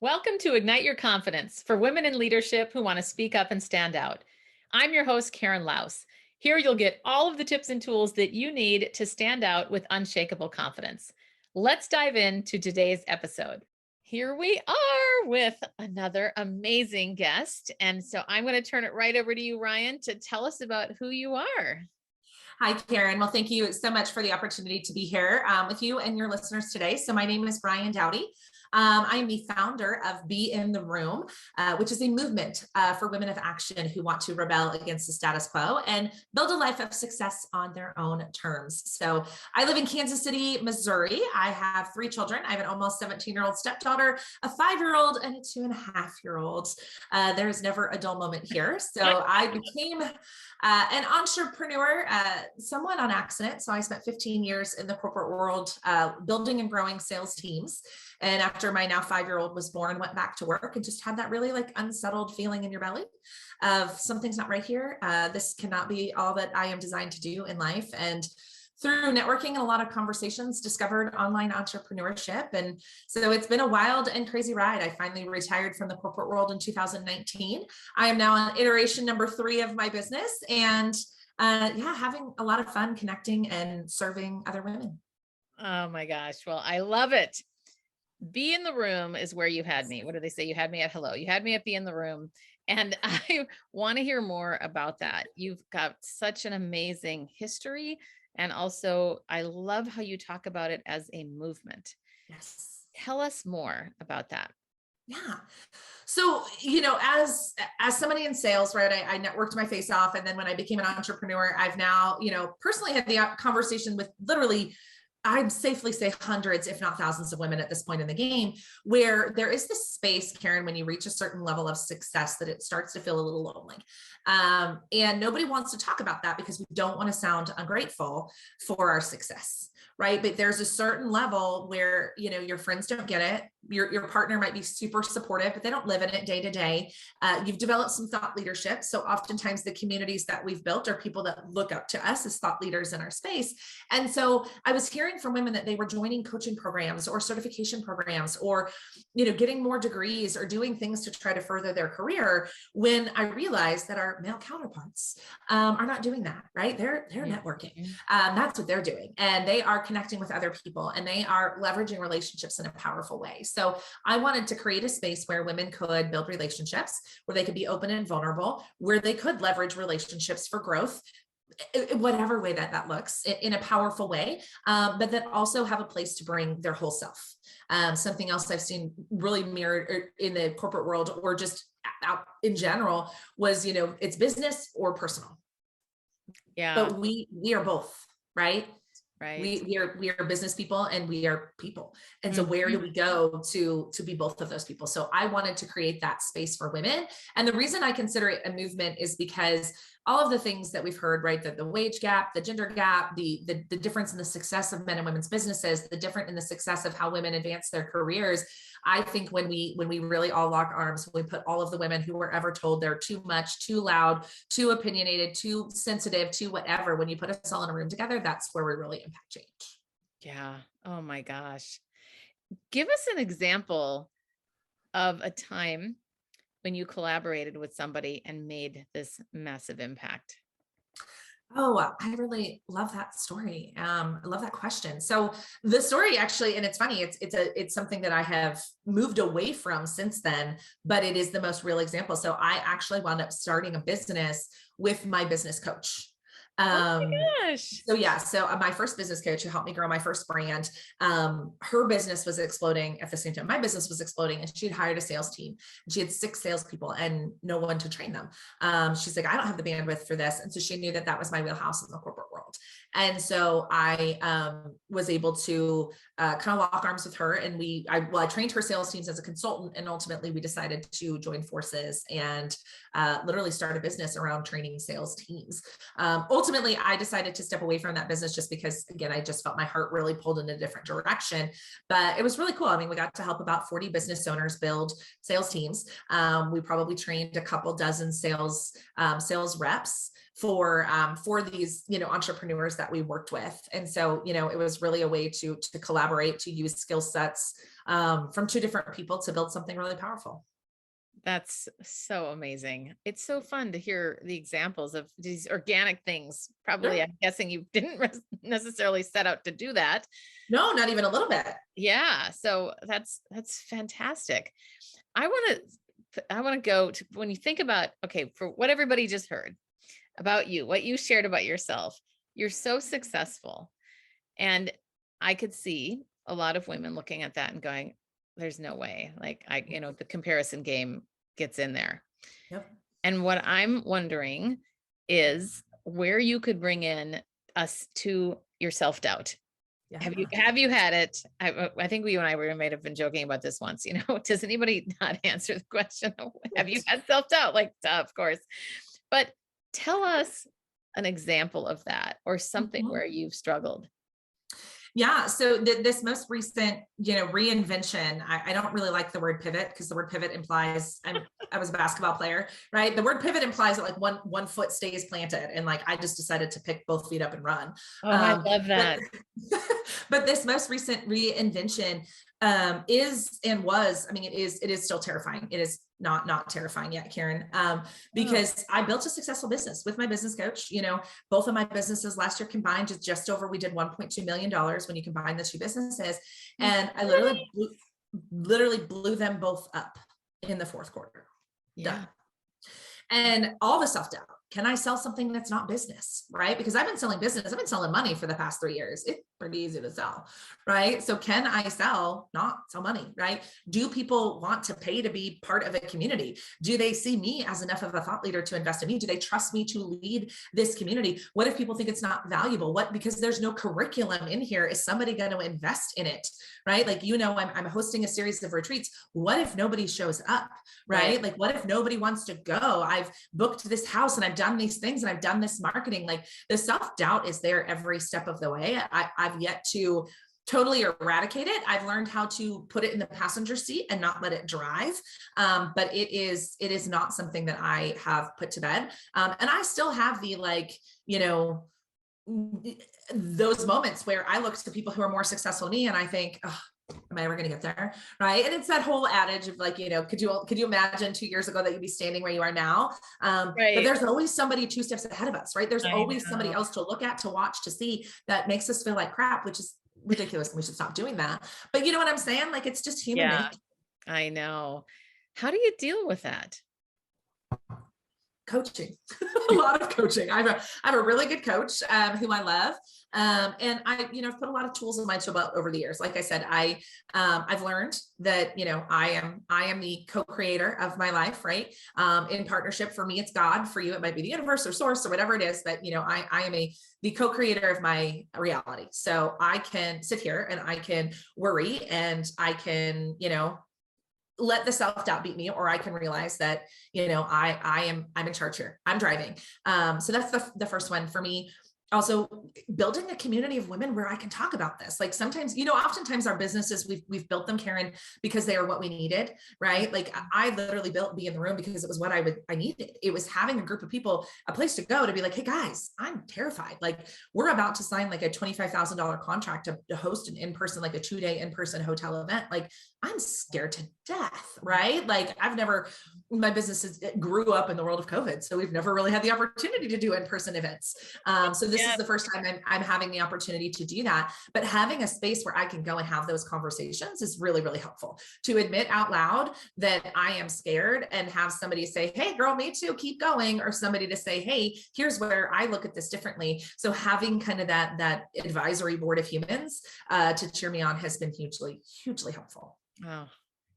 Welcome to Ignite Your Confidence for women in leadership who want to speak up and stand out. I'm your host, Karen Laus. Here you'll get all of the tips and tools that you need to stand out with unshakable confidence. Let's dive into today's episode. Here we are with another amazing guest. And so I'm going to turn it right over to you, Ryann, to tell us about who you are. Hi, Karen. Well, thank you so much for the opportunity to be here with you and your listeners today. So my name is Ryann Dowdy. I am the founder of Be in the Room, which is a movement for women of action who want to rebel against the status quo and build a life of success on their own terms. So I live in Kansas City, Missouri. I have 3 children. I have an almost 17-year-old stepdaughter, a 5-year-old, and a 2.5-year-old. There's never a dull moment here. So I became an entrepreneur somewhat on accident. So I spent 15 years in the corporate world building and growing sales teams. And after my now 5-year-old was born, went back to work and just had that really unsettled feeling in your belly of something's not right here. This cannot be all that I am designed to do in life. And through networking and a lot of conversations, discovered online entrepreneurship. And so it's been a wild and crazy ride. I finally retired from the corporate world in 2019. I am now on iteration number 3 of my business and having a lot of fun connecting and serving other women. Oh my gosh. Well, I love it. Be in the room is where you had me. What do they say? You had me at hello. You had me at be in the room. And I want to hear more about that. You've got such an amazing history. And also, I love how you talk about it as a movement. Yes. Tell us more about that. Yeah. So, as somebody in sales, right, I networked my face off. And then when I became an entrepreneur, I've now, personally had the conversation with literally, I'd safely say hundreds, if not thousands of women at this point in the game, where there is this space, Karen, when you reach a certain level of success that it starts to feel a little lonely. And nobody wants to talk about that because we don't want to sound ungrateful for our success, right? But there's a certain level where, your friends don't get it. Your partner might be super supportive, but they don't live in it day to day. You've developed some thought leadership. So oftentimes the communities that we've built are people that look up to us as thought leaders in our space. And so I was hearing from women that they were joining coaching programs or certification programs or, getting more degrees or doing things to try to further their career, when I realized that our male counterparts are not doing that, right? They're networking. That's what they're doing. And they are connecting with other people and they are leveraging relationships in a powerful way. So I wanted to create a space where women could build relationships, where they could be open and vulnerable, where they could leverage relationships for growth, whatever way that looks, in a powerful way, but that also have a place to bring their whole self. Something else I've seen really mirrored in the corporate world or just out in general was, it's business or personal. Yeah. But we are both, right? Right. We are business people and we are people. And so where do we go to be both of those people? So I wanted to create that space for women. And the reason I consider it a movement is because all of the things that we've heard, right? The wage gap, the gender gap, the difference in the success of men and women's businesses, the difference in the success of how women advance their careers. I think when we really all lock arms, when we put all of the women who were ever told they're too much, too loud, too opinionated, too sensitive, too whatever, when you put us all in a room together, that's where we really impact change. Yeah. Oh my gosh. Give us an example of a time when you collaborated with somebody and made this massive impact. Oh, I really love that story. I love that question. So the story actually, and it's funny, it's something that I have moved away from since then, but it is the most real example. So I actually wound up starting a business with my business coach. Oh my gosh. So my first business coach who helped me grow my first brand, her business was exploding at the same time. My business was exploding and she'd hired a sales team and she had 6 salespeople and no one to train them. She's like, I don't have the bandwidth for this. And so she knew that was my wheelhouse in the corporate world. And so I was able to kind of lock arms with her and I trained her sales teams as a consultant. And ultimately we decided to join forces and literally start a business around training sales teams. Ultimately, I decided to step away from that business just because, again, I just felt my heart really pulled in a different direction. But it was really cool. I mean, we got to help about 40 business owners build sales teams. We probably trained a couple dozen sales reps for these, entrepreneurs that we worked with. And so, it was really a way to collaborate, to use skill sets from two different people to build something really powerful. That's so amazing. It's so fun to hear the examples of these organic things. Probably, Sure. I'm guessing you didn't necessarily set out to do that. No, not even a little bit. Yeah. So that's fantastic. I want to go to when you think about, okay, for what everybody just heard about you, what you shared about yourself, you're so successful. And I could see a lot of women looking at that and going, there's no way. Like the comparison game gets in there. Yep. And what I'm wondering is where you could bring in us to your self-doubt. Yeah. Have you had it? I think you and I might have been joking about this once, does anybody not answer the question? Have you had self-doubt? Like, duh, of course. But tell us an example of that or something Mhm. where you've struggled. Yeah. So this most recent, reinvention, I don't really like the word pivot because the word pivot implies I was a basketball player, right? The word pivot implies that like one foot stays planted. And like, I just decided to pick both feet up and run. Oh, I love that. But this most recent reinvention is and was, I mean, it is still terrifying. It is not terrifying yet, Karen, because I built a successful business with my business coach. Both of my businesses last year combined just over, we did $1.2 million when you combine the two businesses. And I literally blew them both up in the fourth quarter. Yeah. Done. And all the self-doubt. Can I sell something that's not business, right? Because I've been selling business. I've been selling money for the past 3 years. It's pretty easy to sell, right? So can I not sell money, right? Do people want to pay to be part of a community? Do they see me as enough of a thought leader to invest in me? Do they trust me to lead this community? What if people think it's not valuable? Because there's no curriculum in here, is somebody going to invest in it, right? Like, I'm hosting a series of retreats. What if nobody shows up, right? Like, what if nobody wants to go? I've booked this house and I've done these things and I've done this marketing. Like, the self-doubt is there every step of the way. I've yet to totally eradicate it. I've learned how to put it in the passenger seat and not let it drive. But it is not something that I have put to bed. And I still have the, those moments where I look to people who are more successful than me and I think, oh, am I ever going to get there? Right. And it's that whole adage of like, could you imagine 2 years ago that you'd be standing where you are now? But there's always somebody 2 steps ahead of us, right? There's always somebody else to look at, to watch, to see, that makes us feel like crap, which is ridiculous. And we should stop doing that. But you know what I'm saying? Like, it's just human nature. I know. How do you deal with that? Coaching, a lot of coaching. I have a really good coach who I love. And I've put a lot of tools in my tool belt over the years. Like I said, I've learned that, I am the co-creator of my life, right? In partnership. For me, it's God. For you, it might be the universe or source or whatever it is, but I am the co-creator of my reality. So I can sit here and I can worry and I can, let the self-doubt beat me, or I can realize that, I'm in charge here. I'm driving. So that's the first one for me. Also, building a community of women where I can talk about this. Like, sometimes, oftentimes our businesses, we've built them, Karen, because they are what we needed, right? Like, I literally built Be in the Room because it was what I needed. It was having a group of people, a place to go to be like, hey guys, I'm terrified. Like, we're about to sign like a $25,000 contract to host an in-person, like a 2-day in-person hotel event. Like, I'm scared to death, right? Like, my business grew up in the world of COVID. So we've never really had the opportunity to do in-person events. So this is the first time I'm having the opportunity to do that. But having a space where I can go and have those conversations is really, really helpful. To admit out loud that I am scared and have somebody say, hey girl, me too, keep going. Or somebody to say, hey, here's where I look at this differently. So having kind of that advisory board of humans to cheer me on has been hugely, hugely helpful. Oh,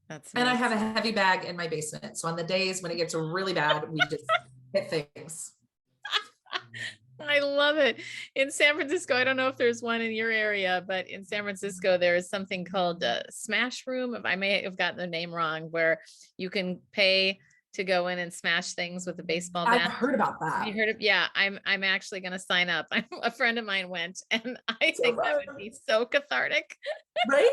that's amazing. And I have a heavy bag in my basement. So on the days when it gets really bad, we just hit things. I love it. In San Francisco, I don't know if there's one in your area, but in San Francisco, there is something called Smash Room. If I may have gotten the name wrong, where you can pay to go in and smash things with a baseball bat. I've heard about that. Have you heard of? Yeah, I'm actually going to sign up. A friend of mine went, and I think that would be so cathartic. Right?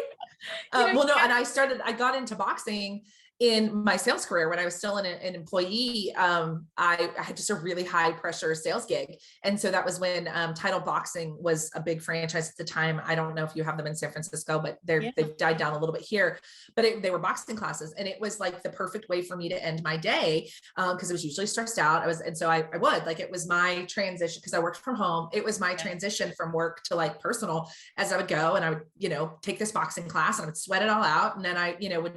Well, no, and I got into boxing in my sales career, when I was still an employee, I had just a really high pressure sales gig. And so that was when Title Boxing was a big franchise at the time. I don't know if you have them in San Francisco, but Yeah. they've died down a little bit here, but they were boxing classes. And it was like the perfect way for me to end my day, because I was usually stressed out. It was my transition, because I worked from home. It was my transition from work to like personal, as I would go and I would, take this boxing class and I would sweat it all out. And then I,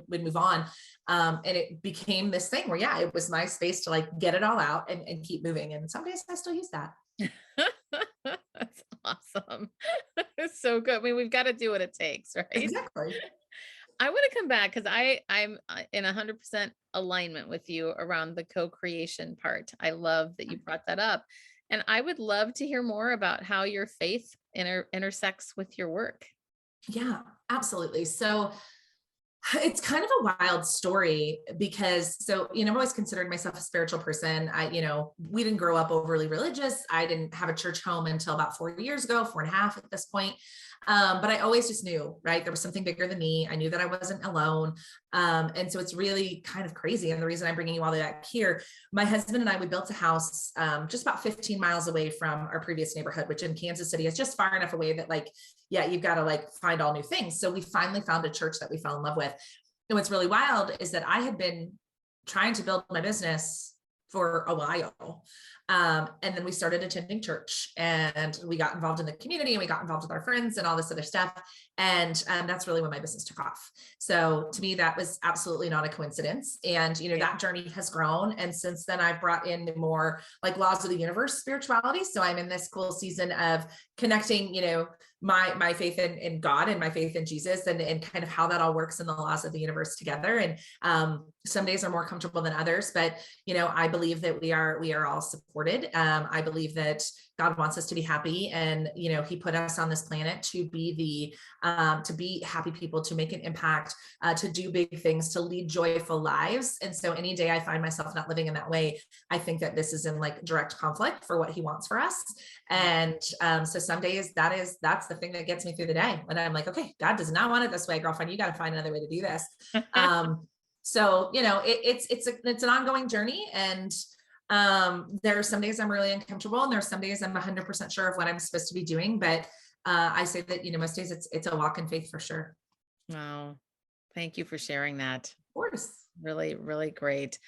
would move on. And it became this thing where, it was my space to like get it all out and keep moving. And some days I still use that. That's awesome. It's so good. I mean, we've got to do what it takes, right? Exactly. I want to come back because I'm in 100% alignment with you around the co-creation part. I love that you brought that up. And I would love to hear more about how your faith intersects with your work. Yeah, absolutely. So it's kind of a wild story because, I've always considered myself a spiritual person. We didn't grow up overly religious. I didn't have a church home until about 4 years ago, 4.5 at this point. But I always just knew, right? There was something bigger than me. I knew that I wasn't alone. And so it's really kind of crazy. And the reason I'm bringing you all the way back here, my husband and I, we built a house just about 15 miles away from our previous neighborhood, which in Kansas City is just far enough away that you've got to find all new things. So we finally found a church that we fell in love with. And what's really wild is that I had been trying to build my business for a while. And then we started attending church and we got involved in the community and we got involved with our friends and all this other stuff. And that's really when my business took off. So to me, that was absolutely not a coincidence. And, that journey has grown. And since then I've brought in more like laws of the universe spirituality. So I'm in this cool season of connecting, my faith in God and my faith in Jesus and kind of how that all works in the laws of the universe together. And some days are more comfortable than others, but I believe that we are all supported. I believe that God wants us to be happy, and He put us on this planet to be happy people, to make an impact, to do big things, to lead joyful lives. And so any day I find myself not living in that way, I think that this is in direct conflict for what He wants for us. And so some days that's the thing that gets me through the day. And I'm like, okay, God does not want it this way, girlfriend. You got to find another way to do this. So, it's an ongoing journey. And there are some days I'm really uncomfortable and there are some days I'm 100% sure of what I'm supposed to be doing. But I say that, most days it's a walk in faith for sure. Wow. Thank you for sharing that. Of course. Really, really great.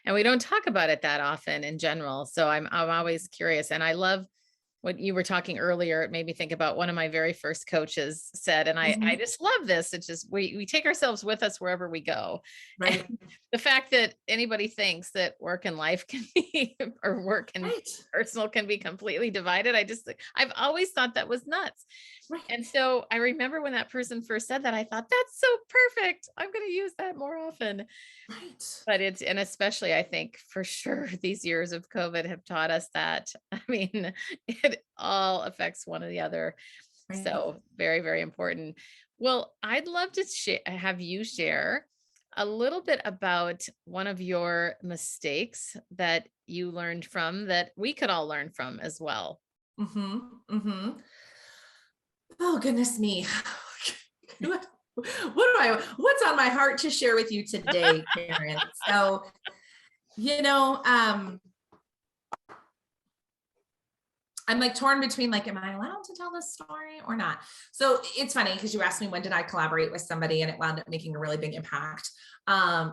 And we don't talk about it that often in general. So I'm always curious. And I love what you were talking earlier. It made me think about one of my very first coaches said, and I just love this. It's just, we take ourselves with us wherever we go. Right. And the fact that anybody thinks that work and life can be, or work and personal can be completely divided. I've always thought that was nuts. Right. And so I remember when that person first said that, I thought, that's so perfect. I'm going to use that more often. Right. But and especially, I think for sure, these years of COVID have taught us that. I mean, it all affects one or the other. Right. So very, very important. Well, I'd love to have you share a little bit about one of your mistakes that you learned from, that we could all learn from as well. Oh, goodness me. What's on my heart to share with you today, Karen? So, I'm torn between am I allowed to tell this story or not? So it's funny because you asked me when did I collaborate with somebody and it wound up making a really big impact. I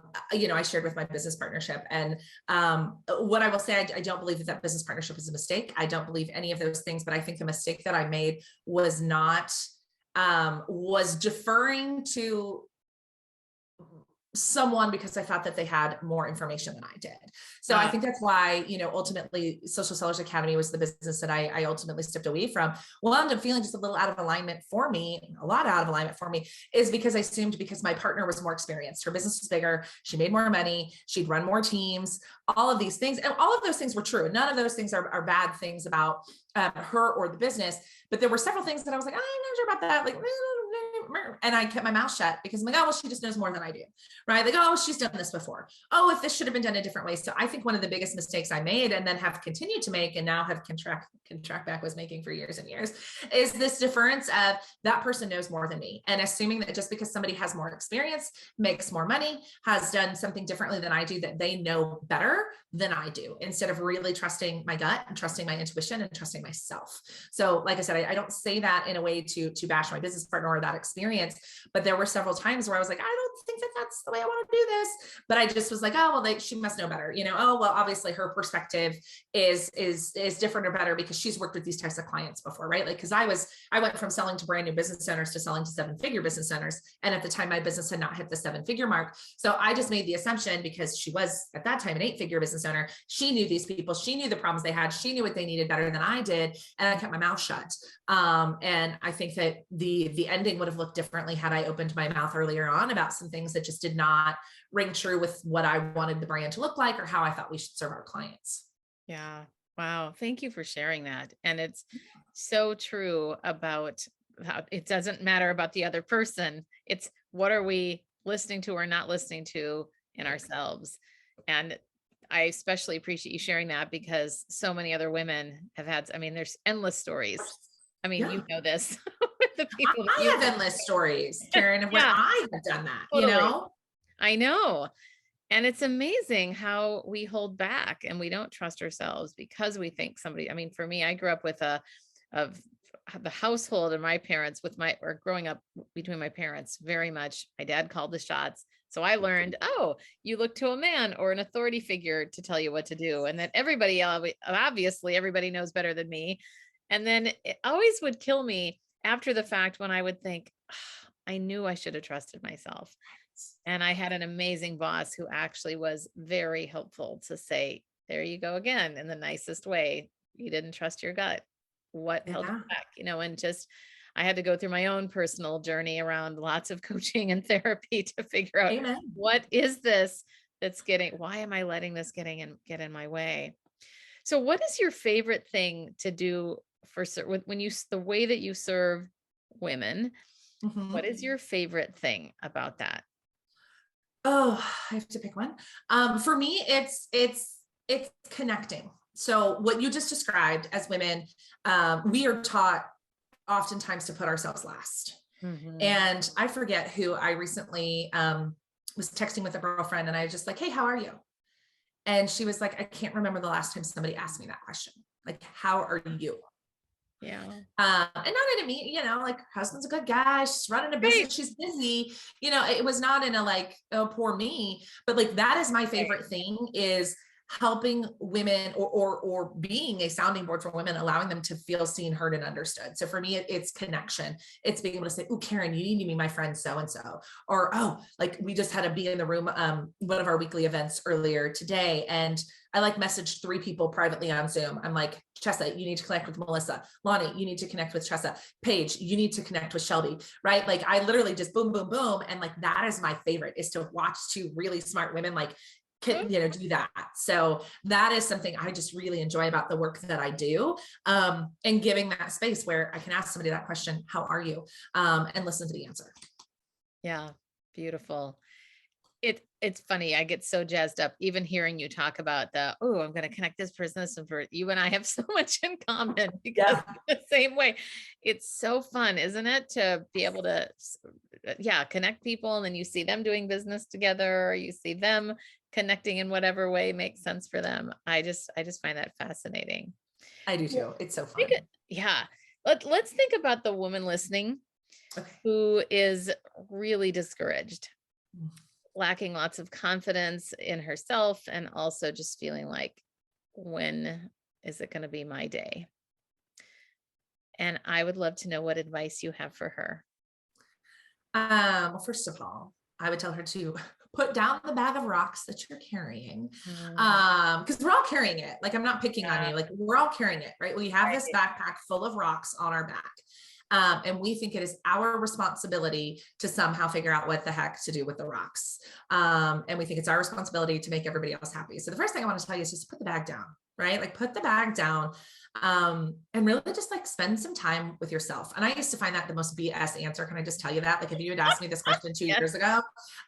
shared with my business partnership, and what I will say, I don't believe that business partnership is a mistake. I don't believe any of those things, but I think the mistake that I made was deferring to someone because I thought that they had more information than I did. So I think that's why, ultimately Social Sellers Academy was the business that I ultimately stepped away from. Well, I ended up feeling just a lot out of alignment for me, is because I assumed because my partner was more experienced, her business was bigger, she made more money, she'd run more teams, all of these things. And all of those things were true. None of those things are bad things about her or the business, but there were several things that I was like, I'm not sure about that. and I kept my mouth shut because I'm like, oh, well, she just knows more than I do. Right. Like, oh, she's done this before. Oh, if this should have been done a different way. So I think one of the biggest mistakes I made and then have continued to make and now have contract back was making for years and years is this deference of that person knows more than me. And assuming that just because somebody has more experience, makes more money, has done something differently than I do, that they know better than I do, instead of really trusting my gut and trusting my intuition and trusting myself. So like I said, I don't say that in a way to bash my business partner or that experience, but there were several times where I was like, I don't think that that's the way I want to do this. But I just was like, oh, well, she must know better. Oh, well, obviously her perspective is different or better because she's worked with these types of clients before, right? Like, cause I went from selling to brand new business owners to selling to 7-figure business owners. And at the time, my business had not hit the 7-figure mark. So I just made the assumption, because she was at that time an 8-figure business owner, she knew these people, she knew the problems they had, she knew what they needed better than I did. And I kept my mouth shut. And I think that the ending would have looked differently had I opened my mouth earlier on about some things that just did not ring true with what I wanted the brand to look like or how I thought we should serve our clients. Yeah. Wow. Thank you for sharing that. And it's so true about how it doesn't matter about the other person. It's what are we listening to or not listening to in ourselves. And I especially appreciate you sharing that because so many other women have had, I mean, there's endless stories. I mean, Yeah. you know this with the people that I you have endless stories, Karen, of when Yeah, I have done that, totally. I know. And it's amazing how we hold back and we don't trust ourselves because we think somebody, I mean, for me, I grew up with of the household and my parents or growing up between my parents very much. My dad called the shots. So I learned, oh, you look to a man or an authority figure to tell you what to do. And that obviously everybody knows better than me. And then it always would kill me after the fact when I would think, "Ah, I knew I should have trusted myself." And I had an amazing boss who actually was very helpful to say, there you go again, in the nicest way. You didn't trust your gut. What held you Yeah. back? And just, I had to go through my own personal journey around lots of coaching and therapy to figure out Amen. what is this why am I letting this get in my way? So what is your favorite thing to do the way that you serve women? What Mhm. is your favorite thing about that? Oh, I have to pick one. For me, it's connecting. So what you just described as women, we are taught oftentimes to put ourselves last. Mhm. And I forget who I recently was texting with a girlfriend, and I was just like, "Hey, how are you?" And she was like, "I can't remember the last time somebody asked me that question. Like, how are you?" Yeah. And not in a mean, like her husband's a good guy. She's running a Right. business. She's busy. It was not in a like, oh, poor me, but like, that is my Right. favorite thing, is helping women or being a sounding board for women, allowing them to feel seen, heard, and understood. So for me, it's connection. It's being able to say, "Oh, Karen, you need to be my friend so-and-so," or, "Oh, like we just had a be in the room, one of our weekly events earlier today. And I like messaged 3 people privately on Zoom. I'm like, Chessa, you need to connect with Melissa. Lonnie, you need to connect with Chessa. Paige, you need to connect with Shelby," right? Like I literally just boom, boom, boom. And like, that is my favorite, is to watch 2 really smart women, like, do that. So that is something I just really enjoy about the work that I do. And giving that space where I can ask somebody that question, "How are you?" And listen to the answer. Yeah. Beautiful. It's funny. I get so jazzed up even hearing you talk about I'm going to connect this person. For you and I have so much in common because Yeah, the same way. It's so fun, isn't it? To be able to, connect people and then you see them doing business together, or you see them connecting in whatever way makes sense for them. I just find that fascinating. I do Well, too. It's so think fun. yeah. Let's think about the woman listening Okay. who is really discouraged, lacking lots of confidence in herself, and also just feeling like, when is it going to be my day? And I would love to know what advice you have for her. Well, first of all, I would tell her to put down the bag of rocks that you're carrying. Mm, Because we're all carrying it. Like, I'm not picking on yeah, you. Like, we're all carrying it, right? We have this right. backpack full of rocks on our back. And we think it is our responsibility to somehow figure out what the heck to do with the rocks. And we think it's our responsibility to make everybody else happy. So the first thing I want to tell you is just put the bag down, right? Like, put the bag down. And really just like spend some time with yourself. And I used to find that the most BS answer. Can I just tell you that? Like if you had asked me this question 2 years ago,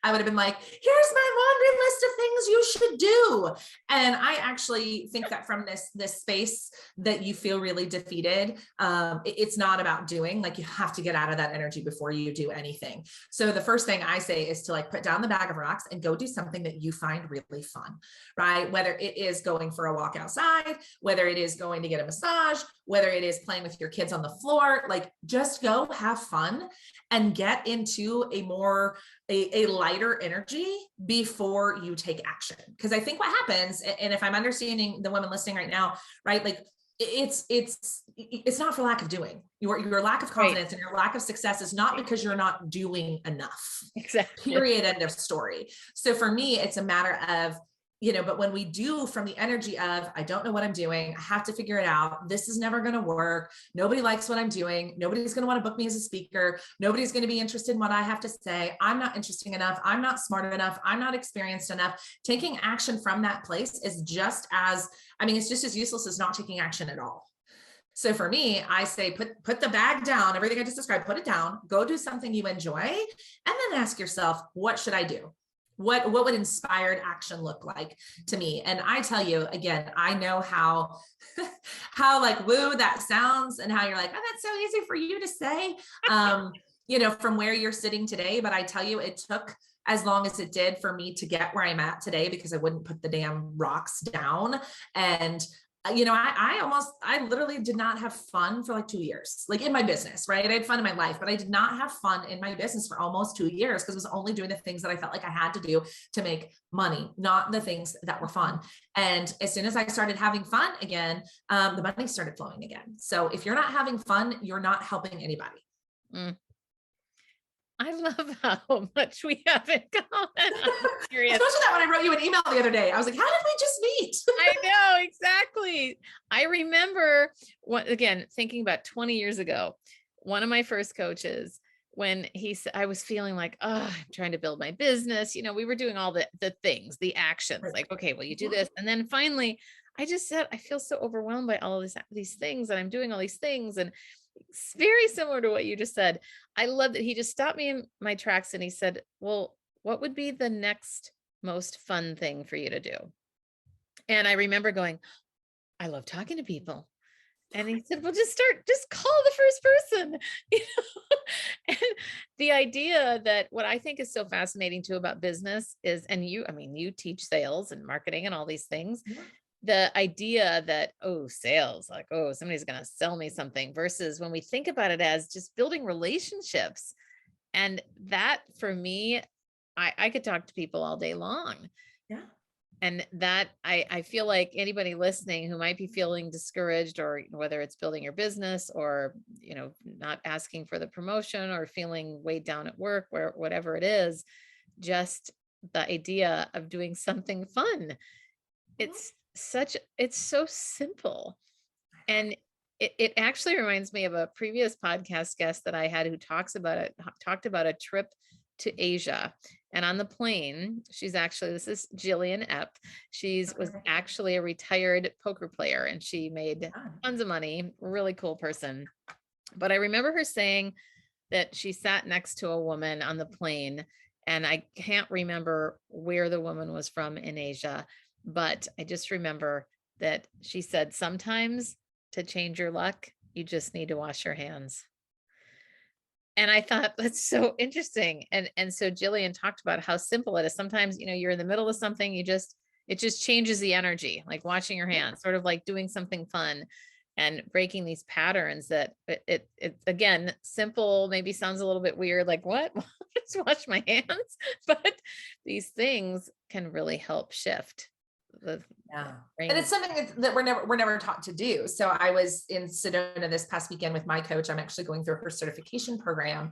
I would have been like, here's my laundry list of things you should do. And I actually think that from this space that you feel really defeated, it's not about doing, like you have to get out of that energy before you do anything. So the first thing I say is to like put down the bag of rocks and go do something that you find really fun, right? Whether it is going for a walk outside, whether it is going to get a massage, whether it is playing with your kids on the floor, like just go have fun and get into a lighter energy before you take action. Because I think what happens, and if I'm understanding the women listening right now, right, like it's not for lack of doing. Your lack of confidence and your lack of success is not because you're not doing enough. Exactly. Period. End of story. So for me, it's a matter of, but when we do from the energy of, I don't know what I'm doing, I have to figure it out. This is never going to work. Nobody likes what I'm doing. Nobody's going to want to book me as a speaker. Nobody's going to be interested in what I have to say. I'm not interesting enough. I'm not smart enough. I'm not experienced enough. Taking action from that place is just as useless as not taking action at all. So for me, I say, put the bag down, everything I just described, put it down, go do something you enjoy, and then ask yourself, what should I do? What would inspired action look like to me? And I tell you, again, I know how like woo that sounds and how you're like, oh, that's so easy for you to say, from where you're sitting today. But I tell you, it took as long as it did for me to get where I'm at today, because I wouldn't put the damn rocks down. And I literally did not have fun for like 2 years, like in my business, right? I had fun in my life, but I did not have fun in my business for almost 2 years because I was only doing the things that I felt like I had to do to make money, not the things that were fun. And as soon as I started having fun again, the money started flowing again. So if you're not having fun, you're not helping anybody. Mm. I love how much we have in common. I'm curious. Especially that when I wrote you an email the other day, I was like, how did we just meet? I know, exactly. I remember again, thinking about 20 years ago, one of my first coaches, when he said, I was feeling like, oh, I'm trying to build my business. We were doing all the things, the actions, like, okay, well, you do this. And then finally, I just said, I feel so overwhelmed by all of these things, and I'm doing all these things. And it's very similar to what you just said. I love that he just stopped me in my tracks and he said, well, what would be the next most fun thing for you to do? And I remember going, I love talking to people. And he said, well, just call the first person, and the idea that what I think is so fascinating too about business is, and you teach sales and marketing and all these things. Yeah. The idea that, sales, like, somebody's going to sell me something, versus when we think about it as just building relationships. And that for me, I could talk to people all day long. Yeah. And that I feel like anybody listening who might be feeling discouraged, or whether it's building your business or, not asking for the promotion or feeling weighed down at work, whatever it is, just the idea of doing something fun. It's so simple. And it actually reminds me of a previous podcast guest that I had who talked about a trip to Asia. And on the plane, this is Jillian Epp. Was actually a retired poker player, and she made tons of money, really cool person. But I remember her saying that she sat next to a woman on the plane, and I can't remember where the woman was from in Asia, but I just remember that she said, sometimes to change your luck, you just need to wash your hands. And I thought that's so interesting. And so Jillian talked about how simple it is. Sometimes, you're in the middle of something, it just changes the energy, like washing your hands, sort of like doing something fun and breaking these patterns that it again, simple, maybe sounds a little bit weird, like what? Just wash my hands. But these things can really help shift the and it's something that we're never taught to do. So I was in Sedona this past weekend with my coach. I'm actually going through her certification program.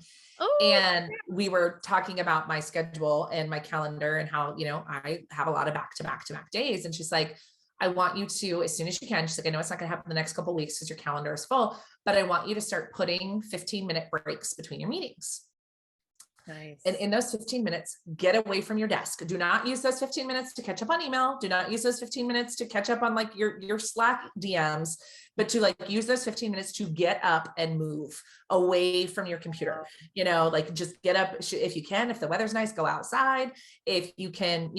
And we were talking about my schedule and my calendar and how, I have a lot of back-to-back days. And she's like, I want you to, as soon as you can, she's like, I know it's not going to happen the next couple of weeks because your calendar is full, but I want you to start putting 15-minute breaks between your meetings. And Nice. in those 15 minutes, get away from your desk. Do not use those 15 minutes to catch up on email. Do not use those 15 minutes to catch up on like your Slack DMs, but to like use those 15 minutes to get up and move away from your computer. Like just get up if you can. If the weather's nice, go outside. If you can,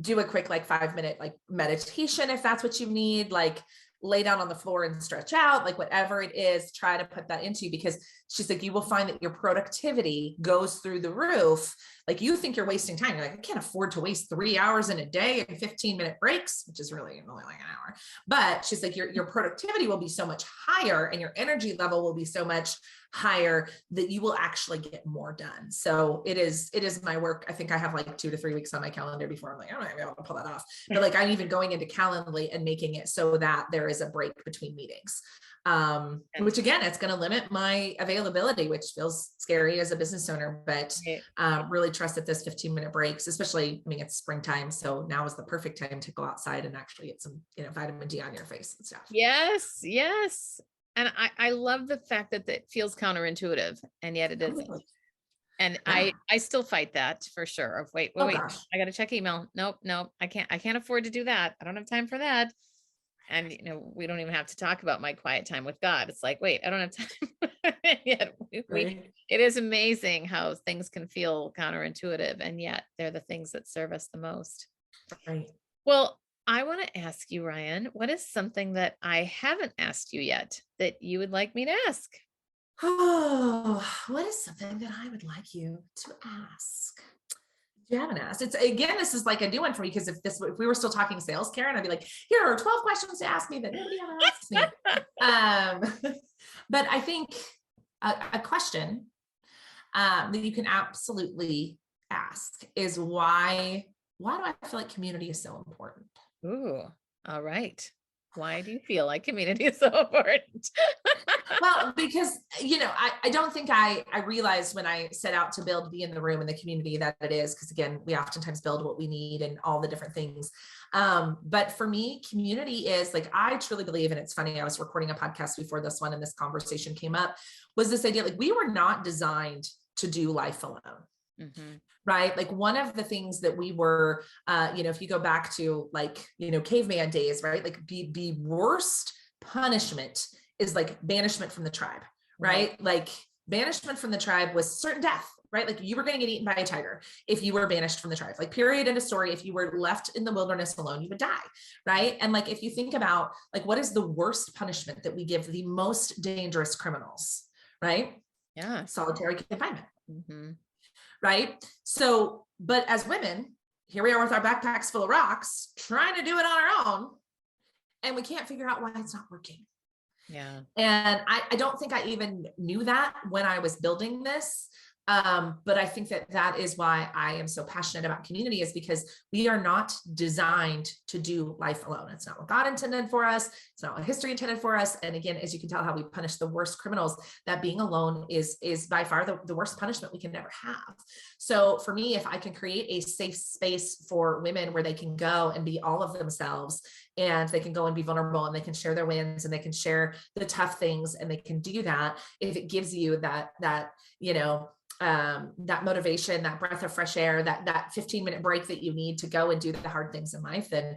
do a quick like 5-minute like meditation if that's what you need, like lay down on the floor and stretch out, like whatever it is, try to put that into you, because she's like, you will find that your productivity goes through the roof. Like you think you're wasting time. You're like, I can't afford to waste 3 hours in a day and 15-minute breaks, which is really only like an hour. But she's like, your productivity will be so much higher and your energy level will be so much higher that you will actually get more done. So it is my work. I think I have like 2 to 3 weeks on my calendar before I'm like, I'm not gonna be able to pull that off. But like I'm even going into Calendly and making it so that there is a break between meetings. Which again, it's going to limit my availability, which feels scary as a business owner, but really trust that this 15-minute breaks, especially, I mean, it's springtime. So now is the perfect time to go outside and actually get some, vitamin D on your face and stuff. Yes. Yes. And I love the fact that it feels counterintuitive and yet it isn't. And Yeah. I still fight that for sure. Of wait, Oh wait, gosh. I got to check email. Nope. I can't afford to do that. I don't have time for that. And, we don't even have to talk about my quiet time with God. It's like, wait, I don't have time. Yet Right. it is amazing how things can feel counterintuitive. And yet they're the things that serve us the most. Right. Well, I want to ask you, Ryann, what is something that I haven't asked you yet that you would like me to ask? Oh, what is something that I would like you to ask? You haven't asked. It's again, this is like a new one for me, because if we were still talking sales, Karen, I'd be like, here are 12 questions to ask me that nobody ever asks me. But I think a question that you can absolutely ask is why do I feel like community is so important? Ooh, all right. Why do you feel like community is so important? Well, because, I don't think I realized when I set out to build Be in the Room in the community that it is, because again, we oftentimes build what we need and all the different things. But for me, community is like, I truly believe, and it's funny, I was recording a podcast before this one and this conversation came up, was this idea, like we were not designed to do life alone. Mm-hmm. Right. Like one of the things that we were, if you go back to like, caveman days, right? Like the worst punishment is like banishment from the tribe, right? Like banishment from the tribe was certain death, right? Like you were going to get eaten by a tiger if you were banished from the tribe, like period, end of story. If you were left in the wilderness alone, you would die. Right. And like, if you think about like, what is the worst punishment that we give the most dangerous criminals, right? Yeah. Solitary confinement. Mm-hmm. Right. So, but as women, here we are with our backpacks full of rocks, trying to do it on our own. And we can't figure out why it's not working. Yeah. And I don't think I even knew that when I was building this. But I think that is why I am so passionate about community, is because we are not designed to do life alone. It's not what God intended for us. It's not what history intended for us. And again, as you can tell how we punish the worst criminals, that being alone is by far the worst punishment we can never have. So for me, if I can create a safe space for women where they can go and be all of themselves, and they can go and be vulnerable, and they can share their wins, and they can share the tough things, and they can do that, if it gives you that that motivation, that breath of fresh air, that 15-minute break that you need to go and do the hard things in life, then,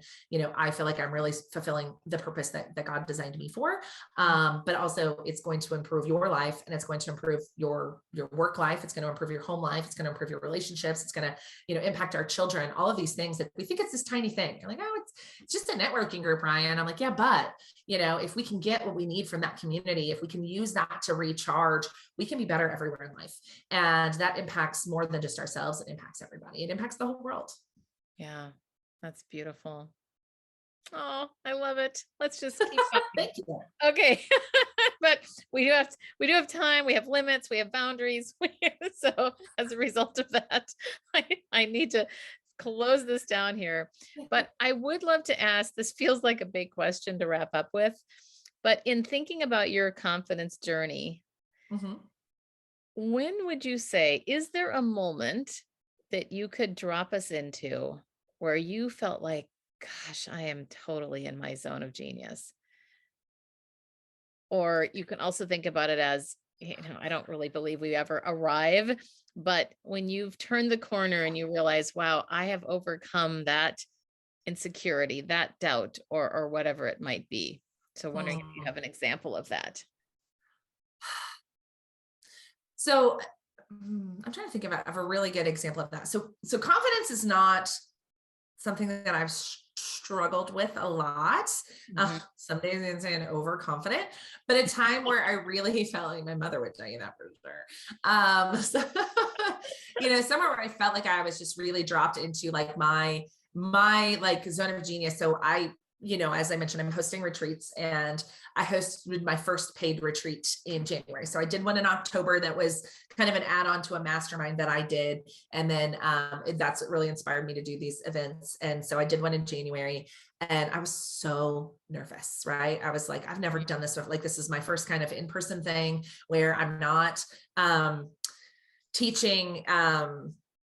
I feel like I'm really fulfilling the purpose that God designed me for. But also it's going to improve your life, and it's going to improve your work life. It's going to improve your home life. It's going to improve your relationships. It's going to, impact our children, all of these things that we think it's this tiny thing. You're like, oh, it's just a networking group, Ryan. I'm like, yeah, but if we can get what we need from that community, if we can use that to recharge, we can be better everywhere in life. And that impacts more than just ourselves. It impacts everybody. It impacts the whole world. Yeah. That's beautiful. Oh, I love it. Let's just keep going. Thank you. Okay. But we do have time. We have limits. We have boundaries. So as a result of that, I need to close this down here. But I would love to ask, this feels like a big question to wrap up with, but in thinking about your confidence journey, when would you say, is there a moment that you could drop us into where you felt like, gosh, I am totally in my zone of genius? Or you can also think about it as, I don't really believe we ever arrive, but when you've turned the corner and you realize, wow, I have overcome that insecurity, that doubt, or whatever it might be. So wondering if you Mm. have an example of that. So I'm trying to think of a really good example of that. So confidence is not something that I've struggled with a lot. Mhm. Some days I'm saying overconfident, but a time where I really felt like my mother would tell you that for sure. So, somewhere where I felt like I was just really dropped into like my like zone of genius. So as I mentioned, I'm hosting retreats, and I hosted my first paid retreat in January. So I did one in October that was kind of an add-on to a mastermind that I did. And then that's what really inspired me to do these events. And so I did one in January, and I was so nervous, right? I was like, I've never done this stuff. Like, this is my first kind of in-person thing where I'm not teaching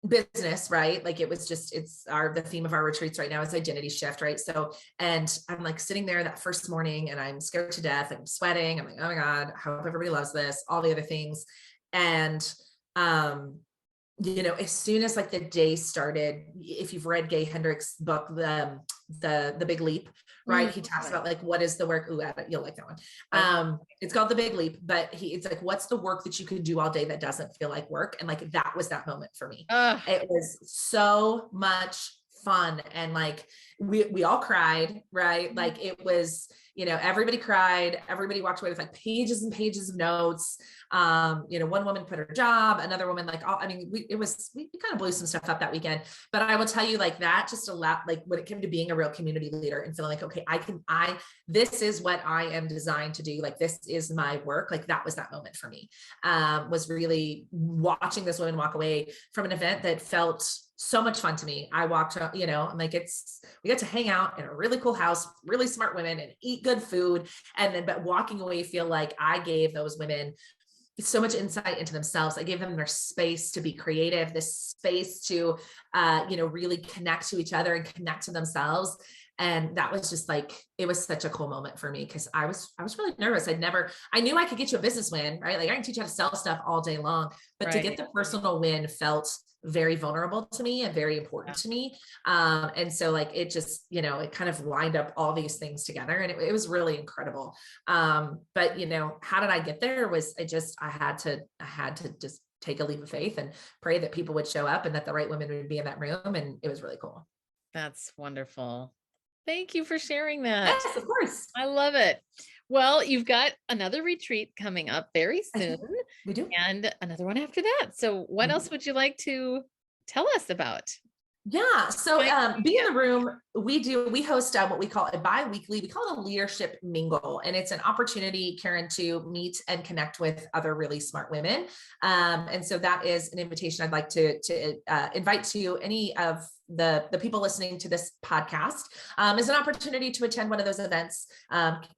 business, right? Like, it was just, the theme of our retreats right now is identity shift, right? So, and I'm like sitting there that first morning, and I'm scared to death, I'm sweating, I'm like, oh my God, I hope everybody loves this, all the other things. And as soon as like the day started, if you've read Gay Hendricks' book, the Big Leap, right? He talks about like, what is the work? Ooh, you'll like that one. It's called The Big Leap, but it's like, what's the work that you can do all day that doesn't feel like work? And like, that was that moment for me. Ugh. It was so much fun. And like, we all cried, right? Like, it was, everybody cried, everybody walked away with like pages and pages of notes. One woman quit her job, another woman, like, we kind of blew some stuff up that weekend, but I will tell you, like, that just allowed, like, when it came to being a real community leader and feeling like, okay, this is what I am designed to do. Like, this is my work. Like, that was that moment for me, was really watching this woman walk away from an event that felt so much fun to me. I walked, I'm like, we got to hang out in a really cool house, really smart women, and eat good food. But walking away, feel like I gave those women so much insight into themselves. I gave them their space to be creative, this space to, really connect to each other and connect to themselves. And that was just like, it was such a cool moment for me, because I was really nervous. I knew I could get you a business win, right? Like, I can teach you how to sell stuff all day long, but to get the personal win felt very vulnerable to me and very important to me. And so like, it just, it kind of lined up all these things together, and it was really incredible. But how did I get there? I had to just take a leap of faith and pray that people would show up and that the right women would be in that room. And it was really cool. That's wonderful. Thank you for sharing that. Yes, of course. I love it. Well, you've got another retreat coming up very soon, We do. and another one after that. So what else would you like to tell us about? Yeah. So Be in Yeah. the Room, we host what we call a bi-weekly, we call it a leadership mingle. And it's an opportunity, Karen, to meet and connect with other really smart women. And so that is an invitation I'd like to invite to any of the people listening to this podcast, is an opportunity to attend one of those events.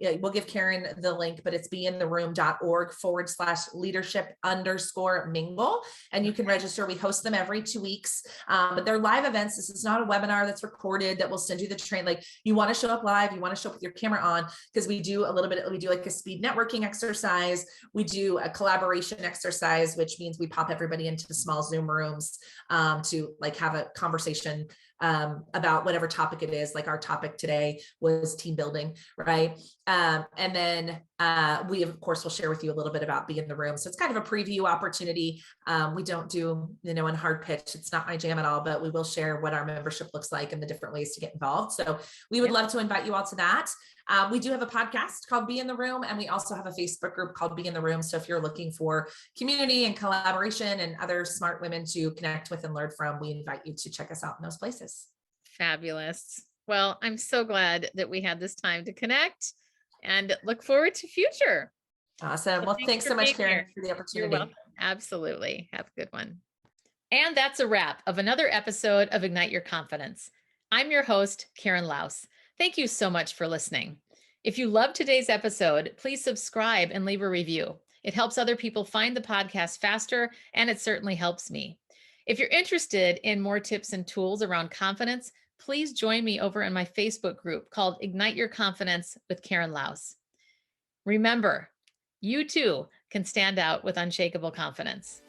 We'll give Karen the link, but it's beintheroom.org/leadership_mingle. And you can register. We host them every 2 weeks, but they're live events. This is not a webinar that's recorded that will send you the train. Like, you want to show up live, you want to show up with your camera on, because we do like a speed networking exercise. We do a collaboration exercise, which means we pop everybody into small Zoom rooms to like have a conversation about whatever topic it is. Like, our topic today was team building, right? And then we, of course, will share with you a little bit about Be in the Room. So it's kind of a preview opportunity. We don't do, in hard pitch. It's not my jam at all, but we will share what our membership looks like and the different ways to get involved. So we would love to invite you all to that. We do have a podcast called Be in the Room, and we also have a Facebook group called Be in the Room. So if you're looking for community and collaboration and other smart women to connect with and learn from, we invite you to check us out in those places. Fabulous. Well, I'm so glad that we had this time to connect, and look forward to future. Awesome. Well, thanks so much, Karen, for the opportunity. You're welcome. Absolutely. Have a good one. And that's a wrap of another episode of Ignite Your Confidence. I'm your host, Karen Laus. Thank you so much for listening. If you loved today's episode, please subscribe and leave a review. It helps other people find the podcast faster, and it certainly helps me. If you're interested in more tips and tools around confidence, please join me over in my Facebook group called Ignite Your Confidence with Karen Laus. Remember, you too can stand out with unshakable confidence.